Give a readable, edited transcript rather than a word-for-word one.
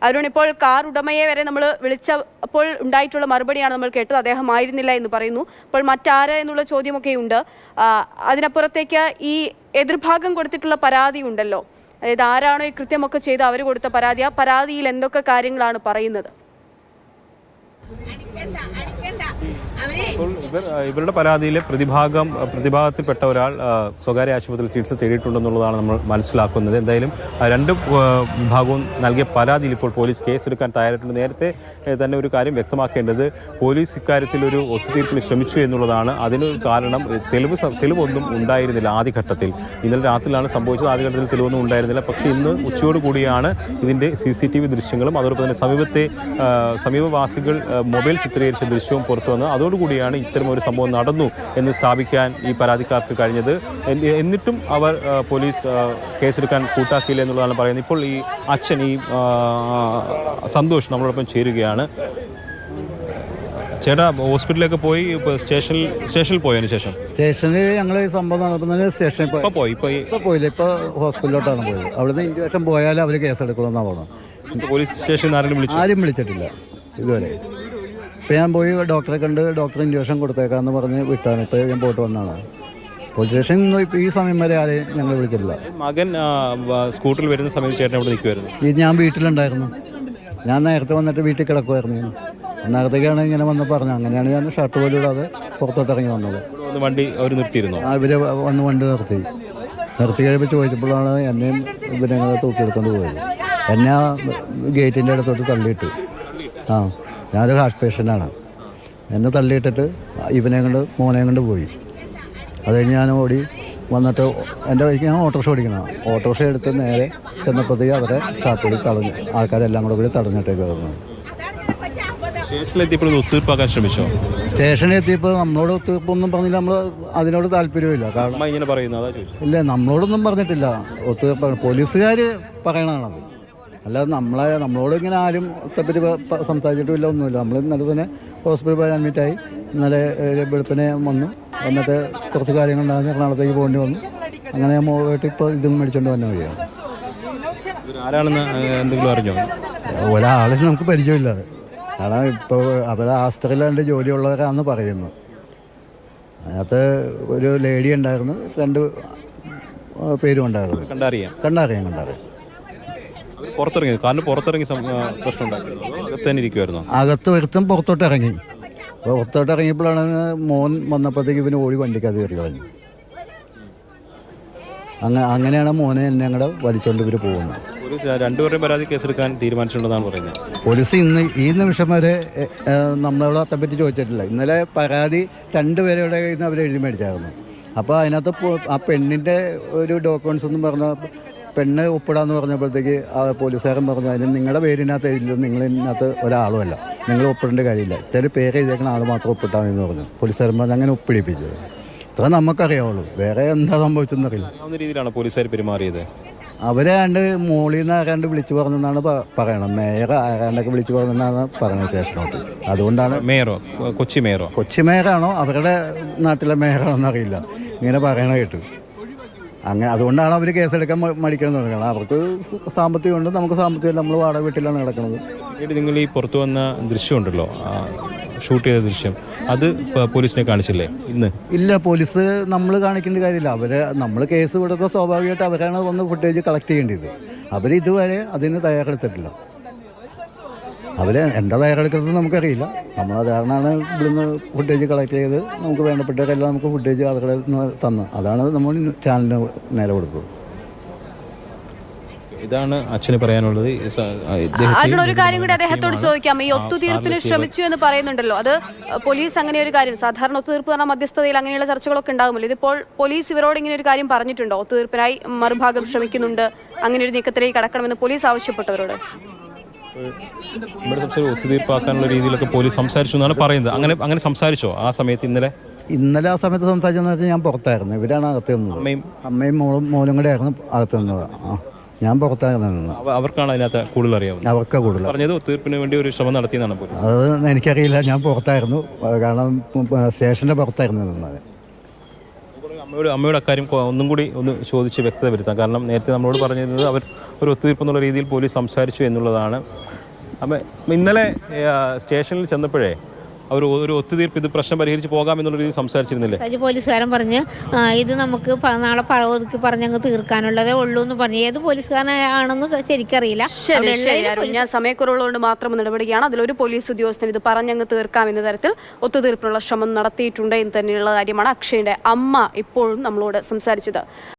അരുൺ, ഇപ്പോൾ കാർ ഉടമയെ വരെ നമ്മൾ വിളിച്ചപ്പോൾ ഉണ്ടായിട്ടുള്ള മറുപടിയാണ് നമ്മൾ കേട്ടത്. അദ്ദേഹം ആയിരുന്നില്ല എന്ന് പറയുന്നു. അപ്പോൾ മറ്റാര് എന്നുള്ള ചോദ്യമൊക്കെ ഉണ്ട്. അതിനപ്പുറത്തേക്ക് ഈ എതിർഭാഗം കൊടുത്തിട്ടുള്ള പരാതി ഉണ്ടല്ലോ, അതായത് ആരാണോ ഈ കൃത്യമൊക്കെ ചെയ്ത് അവർ കൊടുത്ത പരാതി, ആ പരാതിയിൽ എന്തൊക്കെ കാര്യങ്ങളാണ് പറയുന്നത്? ഇവരുടെ പരാതിയിലെ പ്രതിഭാഗത്തിൽപ്പെട്ട ഒരാൾ സ്വകാര്യ ആശുപത്രിയിൽ ചികിത്സ തേടിയിട്ടുണ്ടെന്നുള്ളതാണ് നമ്മൾ മനസ്സിലാക്കുന്നത്. എന്തായാലും രണ്ട് വിഭാഗവും നൽകിയ പരാതിയിൽ ഇപ്പോൾ പോലീസ് കേസെടുക്കാൻ തയ്യാറായിട്ടുണ്ട്. നേരത്തെ തന്നെ ഒരു കാര്യം വ്യക്തമാക്കേണ്ടത്, പോലീസ് ഇക്കാര്യത്തിൽ ഒരു ഒത്തുതീർപ്പിന് ശ്രമിച്ചു എന്നുള്ളതാണ്. അതിന് കാരണം തെളിവൊന്നും ഉണ്ടായിരുന്നില്ല ആദ്യഘട്ടത്തിൽ. ഇന്നലെ രാത്രിയിലാണ് സംഭവിച്ചത്. ആദ്യഘട്ടത്തിൽ തെളിവൊന്നും ഉണ്ടായിരുന്നില്ല. പക്ഷേ ഇന്ന് ഉച്ചയോടുകൂടിയാണ് ഇതിൻ്റെ CCTV ദൃശ്യങ്ങളും അതോടൊപ്പം തന്നെ സമീപവാസികൾ മൊബൈൽ ചിത്രീകരിച്ച ദൃശ്യവും പുറത്തു വന്നത്. അതോടുകൂടിയാണ് ഇത്തരമൊരു സംഭവം നടന്നു എന്ന് സ്ഥാപിക്കാൻ ഈ പരാതിക്കാർക്ക് കഴിഞ്ഞത്. എന്നിട്ടും അവർ പോലീസ് കേസെടുക്കാൻ കൂട്ടാക്കിയില്ല എന്നുള്ളതാണ് പറയുന്നത്. ഇപ്പോൾ ഈ അച്ഛൻ, ഈ സന്തോഷ് നമ്മളോടൊപ്പം ചേരുകയാണ്. ചേട്ടാ, ഹോസ്പിറ്റലിലേക്ക് പോയി, സ്റ്റേഷനിൽ പോയതിനു ശേഷം സ്റ്റേഷനിൽ ഞങ്ങൾ സംഭവം നടക്കുന്നത് സ്റ്റേഷനിൽ പോയില്ല. ഇപ്പോൾ ഹോസ്പിറ്റലിലോട്ടാണ് പോയത്. അവിടുന്ന് ഇൻഡ്യൂഷൻ പോയാലും അവർ കേസെടുക്കണമെന്നാണ് പറയുന്നത്. പോലീസ് സ്റ്റേഷനിൽ ആരും വിളിച്ചിട്ടില്ല ഇതുവരെ. ഇപ്പോൾ ഞാൻ പോയി ഡോക്ടറെ കണ്ട് ഡോക്ടർ ഇൻഡ്യൂഷൻ കൊടുത്തേക്കാന്ന് പറഞ്ഞ് വിട്ടാണ്. ഇപ്പോൾ ഞാൻ പോയിട്ട് വന്നതാണ്. പോലീസ് സ്റ്റേഷൻ ഈ സമയം വരെ ആരെയും ഞങ്ങൾ വിളിച്ചിട്ടില്ല. മകൻ സ്കൂട്ടറിൽ വരുന്ന സമയത്ത് ചേട്ടൻ അവിടെ നിൽക്കുമായിരുന്നു. ഞാൻ വീട്ടിലുണ്ടായിരുന്നു. ഞാൻ നേരത്തെ വന്നിട്ട് വീട്ടിൽ കിടക്കുമായിരുന്നു. നേരത്തേക്കാണ് ഇങ്ങനെ വന്ന് പറഞ്ഞത്. അങ്ങനെയാണ് ഞാൻ ഷർട്ട് പോലും ഇടാതെ പുറത്തോട്ട് ഇറങ്ങി വന്നത്. വണ്ടി അവർ നിർത്തിയിരുന്നു. ഇവർ വന്ന് വണ്ടി നിർത്തി കഴിയുമ്പോൾ ചോദിച്ചപ്പോഴാണ് എന്നെയും ഇവരെ തൂക്കിയെടുത്തോണ്ട് പോയത്. എന്നെ ഗേറ്റിൻ്റെ അടുത്തോട്ട് തള്ളിയിട്ട്. ഞാനൊരു ഹാർട്ട് പേഷ്യൻ്റാണ്. എന്നെ തള്ളിയിട്ടിട്ട് മോനെ കൊണ്ട് പോയി. അത് കഴിഞ്ഞ് ഞാൻ ഓടി വന്നിട്ട് എൻ്റെ വഴിക്ക് ഞാൻ ഓട്ടോറിക്ഷ ഓടിക്കണം. ഓട്ടോറിക്ഷ എടുത്ത് നേരെ ചെന്നപ്പോഴത്തേക്ക് അവരെ ഷാപ്പിൽ തടഞ്ഞു. ആൾക്കാരെല്ലാം കൂടി തടഞ്ഞിട്ടേക്ക് വരുന്നത്. ഒത്തുതീർപ്പാക്കാൻ ശ്രമിച്ചോ? സ്റ്റേഷനിൽ എത്തിയപ്പോൾ നമ്മളോട് ഒത്തുതീർപ്പൊന്നും പറഞ്ഞില്ല. നമ്മൾ അതിനോട് താല്പര്യമില്ല. കാരണം ഇങ്ങനെ പറയുന്നത് ഇല്ല, നമ്മളോടൊന്നും പറഞ്ഞിട്ടില്ല. ഒത്തുതീർപ്പാണ് പോലീസുകാർ പറയണതാണത്. അല്ലാതെ നമ്മളോട് ഇങ്ങനെ ആരും പറ്റി സംസാരിച്ചിട്ടുമില്ല, ഒന്നുമില്ല. നമ്മൾ ഇന്നലെ തന്നെ ഹോസ്പിറ്റലിൽ പോയി അഡ്മിറ്റായി. ഇന്നലെ വെളുപ്പിനെ വന്നിട്ട് കുറച്ച് കാര്യങ്ങളുണ്ടാകുന്ന എറണാകുളത്തേക്ക് പോകേണ്ടി വന്നു. അങ്ങനെ ഞാൻ പോയിട്ട് ഇപ്പോൾ ഇതും മേടിച്ചുകൊണ്ട് വന്ന വഴിയാണ്. ഒരാളെ നമുക്ക് പരിചയമില്ല. കാരണം ഇപ്പോൾ അവരെ ആസ്ത്രയിലാണ്ട് ജോലിയുള്ളവരാണെന്ന് പറയുന്നു. അതിനകത്ത് ഒരു ലേഡി ഉണ്ടായിരുന്നു, 2 പേരും ഉണ്ടായിരുന്നു. കണ്ടറിയാം. അകത്ത് ഒരുത്തും പുറത്തോട്ട് ഇറങ്ങി. ഇറങ്ങിയപ്പോഴാണ് മോൻ വന്നപ്പോഴത്തേക്ക് ഇവന് ഓടി വണ്ടിക്കത് കയറി കളഞ്ഞു. അങ്ങനെയാണ് മോനെ എന്നെ അങ്ങടെ വലിച്ചോണ്ട് ഇവർ പോകുന്നത്. രണ്ടുപേരുടെയും പരാതി കേസെടുക്കാൻ തീരുമാനിച്ചിട്ടുണ്ടെന്നാണ് പറയുന്നത്. പോലീസ് ഈ നിമിഷം വരെ നമ്മളോട് അതേപ്പറ്റി ചോദിച്ചിട്ടില്ല. ഇന്നലെ പരാതി 2 പേരുടെ കയ്യിൽ നിന്ന് അവർ എഴുതി മേടിച്ചായിരുന്നു. അപ്പോൾ അതിനകത്ത് ആ പെണ്ണിൻ്റെ ഒരു ഡോക്യുമെൻറ്റ്സ് ഒന്നും പറഞ്ഞ പെണ്ണ് ഒപ്പിടാന്ന് പറഞ്ഞപ്പോഴത്തേക്ക് ആ പോലീസുകാരൻ പറഞ്ഞു, അതിന് നിങ്ങളുടെ പേരിനകത്ത് എഴുതില്ല, നിങ്ങളിതിനകത്ത് ഒരാളുമല്ല, നിങ്ങൾ ഒപ്പിടേണ്ട കാര്യമില്ല, ചില പേര് എഴുതിയേക്കുന്ന ആൾ മാത്രം ഒപ്പിട്ടാൽ എന്ന് പറഞ്ഞു. പോലീസുകാരൻ പറഞ്ഞ് അങ്ങനെ ഒപ്പിടിപ്പിച്ചത്. ഇത്ര നമുക്കറിയാവുള്ളൂ, വേറെ എന്താ സംഭവിച്ചെന്നറിയില്ല. രീതിയിലാണ് പോലീസുകാർ പെരുമാറിയത്. അവരെ മോളിൽ നിന്ന് ആരാണ്ട് വിളിച്ചു പറഞ്ഞെന്നാണ് പറയണം. മേയർ ആരാണ്ടൊക്കെ വിളിച്ചു പറഞ്ഞെന്നാണ് പറയുന്നത് സ്റ്റേഷനോട്ട്. അതുകൊണ്ടാണ് കൊച്ചി മേയറാണോ അവരുടെ നാട്ടിലെ മേയറാണോ എന്നറിയില്ല, ഇങ്ങനെ പറയണ കേട്ടു. അതുകൊണ്ടാണ് അവർ കേസെടുക്കാൻ മടിക്കണം തുടങ്ങുന്നത്. അവർക്ക് സാമ്പത്തികമുണ്ട്, നമുക്ക് സാമ്പത്തികമില്ല. നമ്മൾ വാടക വീട്ടിലാണ് കിടക്കുന്നത്. നിങ്ങൾ ഈ പുറത്തു വന്ന ദൃശ്യമുണ്ടല്ലോ, ഷൂട്ട് ചെയ്ത ദൃശ്യം, അത് പോലീസിനെ കാണിച്ചില്ലേ ഇന്ന്? ഇല്ല, പോലീസ് നമ്മൾ കാണിക്കേണ്ട കാര്യമില്ല. നമ്മൾ കേസ് കൊടുത്ത സ്വാഭാവികമായിട്ട് അവരാണ് വന്ന് ഫുട്ടേജ് കളക്ട് ചെയ്യേണ്ടത്. അവരിതുവരെ അതിന് തയ്യാറെടുത്തിട്ടില്ല. എന്താ തയ്യാറെടുക്കുന്നത് നമുക്കറിയില്ല. നമ്മളത് കാരണമാണ് ഇവിടുന്ന് ഫുട്ടേജ് കളക്ട് ചെയ്ത് നമുക്ക് വേണ്ടപ്പെട്ടവരെല്ലാം നമുക്ക് ഫുട്ടേജ് അവരുടെ തന്നു. അതാണ് നമ്മൾ ചാനലിന് നേരെ കൊടുത്തത്. ഇതാണ് അച്ഛന് പറയാനുള്ളത്. അതിനൊരു കാര്യം കൂടി അദ്ദേഹത്തോട് ചോദിക്കാം. ഈ ഒത്തുതീർപ്പിന് ശ്രമിച്ചു എന്ന് പറയുന്നുണ്ടല്ലോ, അത് പോലീസ് അങ്ങനെ ഒരു കാര്യം, സാധാരണ ഒത്തുതീർപ്പ് പറഞ്ഞാൽ മധ്യസ്ഥതയിൽ അങ്ങനെയുള്ള ചർച്ചകളൊക്കെ ഉണ്ടാകുമല്ലോ. ഇതിപ്പോൾ പോലീസ് ഇവരോട് ഇങ്ങനെ ഒരു കാര്യം പറഞ്ഞിട്ടുണ്ടോ? ഒത്തുതീർപ്പിനായി മറുഭാഗം ശ്രമിക്കുന്നുണ്ട്, അങ്ങനെ ഒരു നീക്കത്തിലേക്ക് കടക്കണമെന്ന് പോലീസ് ആവശ്യപ്പെട്ടവരോട്? ഒത്തുതീർപ്പാക്കാനുള്ള രീതിയിലൊക്കെ പോലീസ് സംസാരിച്ചു എന്നാണ് പറയുന്നത്. അങ്ങനെ സംസാരിച്ചോ ആ സമയത്ത്? ഇന്നലെ ആ സമയത്ത് സംസാരിച്ചെന്ന് വെച്ചാൽ ഞാൻ പുറത്തായിരുന്നു. ഇവരാണ് അകത്ത് നിന്നത്. അമ്മയും മോനും കൂടെ ആയിരുന്നു അകത്ത് നിന്നത്. ഞാൻ പുറത്തായിരുന്നു. അവർക്കാണ് അതിനകത്ത് കൂടുതൽ അറിയാവുന്നത്. അവർക്ക് കൂടുതൽ പറഞ്ഞത് ഒത്തുതീർപ്പിന് വേണ്ടി ഒരു ശ്രമം നടത്തിയെന്നാണ്. അത് എനിക്കറിയില്ല, ഞാൻ പുറത്തായിരുന്നു. കാരണം സ്റ്റേഷൻ്റെ പുറത്തായിരുന്നു നിന്നത്. അമ്മയോട് അക്കാര്യം ഒന്നും കൂടി ഒന്ന് ചോദിച്ച് വ്യക്തത വരുത്താം. കാരണം നേരത്തെ നമ്മളോട് പറഞ്ഞിരുന്നത് അവർ ഒരു ഒത്തുതീർപ്പ് എന്നുള്ള രീതിയിൽ പോലീസ് സംസാരിച്ചു എന്നുള്ളതാണ്. അപ്പം ഇന്നലെ സ്റ്റേഷനിൽ ചെന്നപ്പോഴേ ഒരു ഒത്തുതീർപ്പ് ഇത് പ്രശ്നം പരിഹരിച്ച് പോകാമെന്നുള്ള രീതിയിൽ സംസാരിച്ചിരുന്നില്ലേ? പോലീസുകാരൻ പറഞ്ഞ് ഇത് നമുക്ക് നാളെ ഒതുക്കി പറഞ്ഞങ്ങ് തീർക്കാനുള്ളതേ ഉള്ളൂ എന്ന് പറഞ്ഞു. ഏത് പോലീസുകാരനാണെന്ന് ശരിക്കറിയില്ല. ഞാൻ സമയക്കുറവുള്ളതുകൊണ്ട് മാത്രം നടപടിയാണ്. അതിലൊരു പോലീസ് ഉദ്യോഗസ്ഥൻ ഇത് പറഞ്ഞങ്ങ് തീർക്കാമെന്ന തരത്തിൽ ഒത്തുതീർപ്പിനുള്ള ശ്രമം നടത്തിയിട്ടുണ്ട് എന്ന് തന്നെയുള്ള കാര്യമാണ് അക്ഷയുടെ അമ്മ ഇപ്പോഴും നമ്മളോട് സംസാരിച്ചത്.